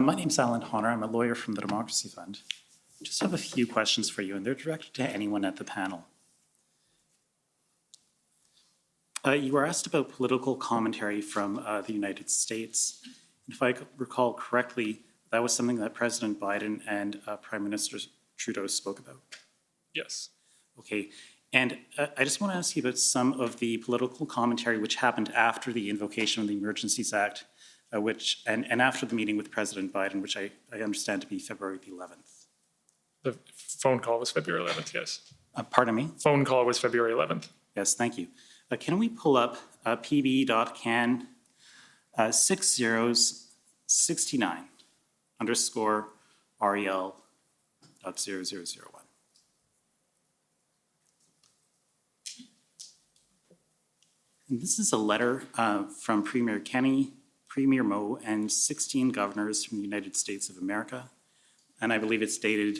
My name's Alan Honor. I'm a lawyer from the Democracy Fund. I just have a few questions for you, and they're directed to anyone at the panel. You were asked about political commentary from the United States. And if I recall correctly, that was something that President Biden and Prime Minister Trudeau spoke about. Yes. Okay. And I just want to ask you about some of the political commentary which happened after the invocation of the Emergencies Act, and after the meeting with President Biden, which I understand to be February the 11th. The phone call was February 11th, yes. Pardon me? Phone call was February 11th. Yes, thank you. Can we pull up pb.can 6069 underscore REL.0001. And this is a letter from Premier Kenney, Premier Moe, and 16 governors from the United States of America. And I believe it's dated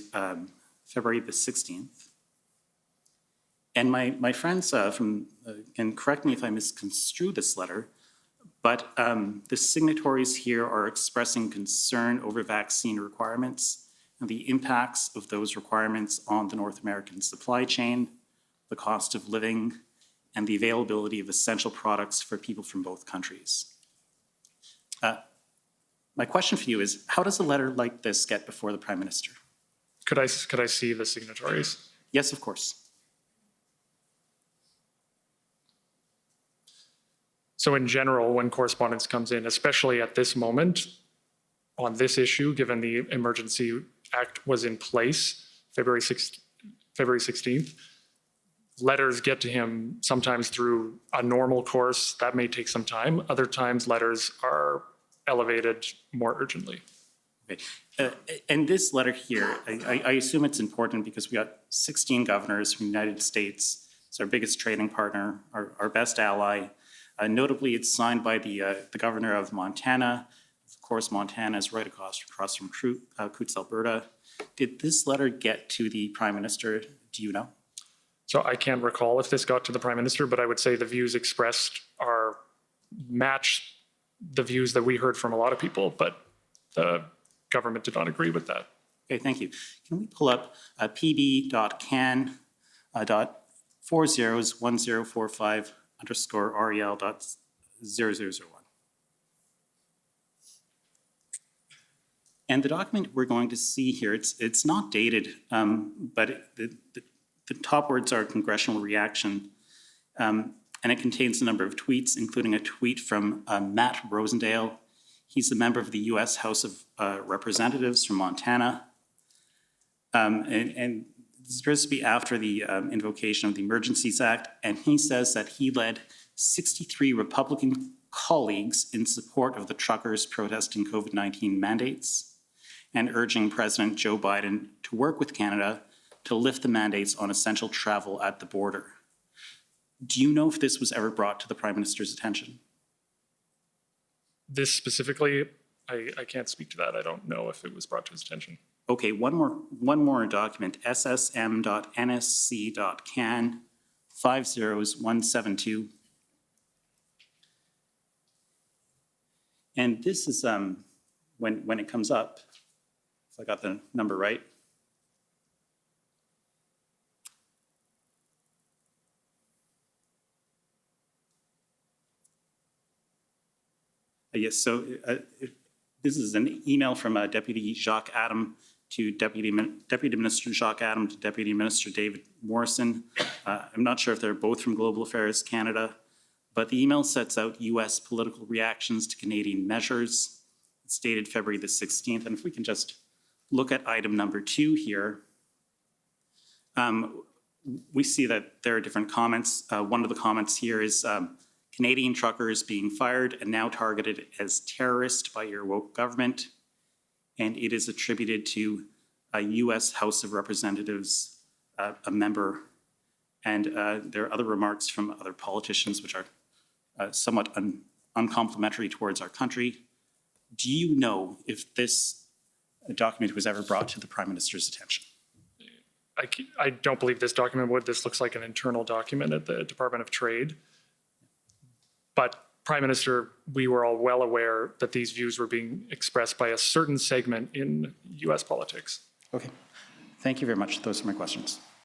February the 16th. And my friends and correct me if I misconstrue this letter, but the signatories here are expressing concern over vaccine requirements and the impacts of those requirements on the North American supply chain, the cost of living, and the availability of essential products for people from both countries. My question for you is, how does a letter like this get before the Prime Minister? Could I see the signatories? Yes, of course. So in general, when correspondence comes in, especially at this moment on this issue, given the Emergency Act was in place February 16th, letters get to him sometimes through a normal course. That may take some time. Other times letters are elevated more urgently. Okay. And this letter here, I assume it's important because we got 16 governors from the United States. It's our biggest trading partner, our best ally. Notably, it's signed by the governor of Montana. Of course, Montana is right across from Coutts, Alberta. Did this letter get to the Prime Minister? Do you know? So I can't recall if this got to the Prime Minister, but I would say the views expressed match the views that we heard from a lot of people, but the government did not agree with that. Okay, thank you. Can we pull up pb.can.401045 underscore REL.0001. And the document we're going to see here, it's not dated, but the top words are congressional reaction, and it contains a number of tweets, including a tweet from Matt Rosendale. He's a member of the U.S. House of Representatives from Montana, and this appears to be after the invocation of the Emergencies Act, and he says that he led 63 Republican colleagues in support of the truckers protesting COVID-19 mandates and urging President Joe Biden to work with Canada to lift the mandates on essential travel at the border. Do you know if this was ever brought to the Prime Minister's attention? This specifically, I can't speak to that. I don't know if it was brought to his attention. Okay, one more document, ssm.nsc.can 50172. And this is when it comes up, if I got the number right. Yes, so this is an email from Deputy Jacques Adam to Deputy Minister Jacques Adam to Deputy Minister David Morrison. I'm not sure if they're both from Global Affairs Canada, but the email sets out U.S. political reactions to Canadian measures. It's dated February the 16th, and if we can just look at item number 2 here, we see that there are different comments. One of the comments here is Canadian truckers being fired and now targeted as terrorists by your woke government. And it is attributed to a U.S. House of Representatives, a member. And there are other remarks from other politicians which are somewhat uncomplimentary towards our country. Do you know if this document was ever brought to the Prime Minister's attention? I don't believe this document would. This looks like an internal document at the Department of Trade. But Prime Minister, we were all well aware that these views were being expressed by a certain segment in US politics. Okay. Thank you very much. Those are my questions.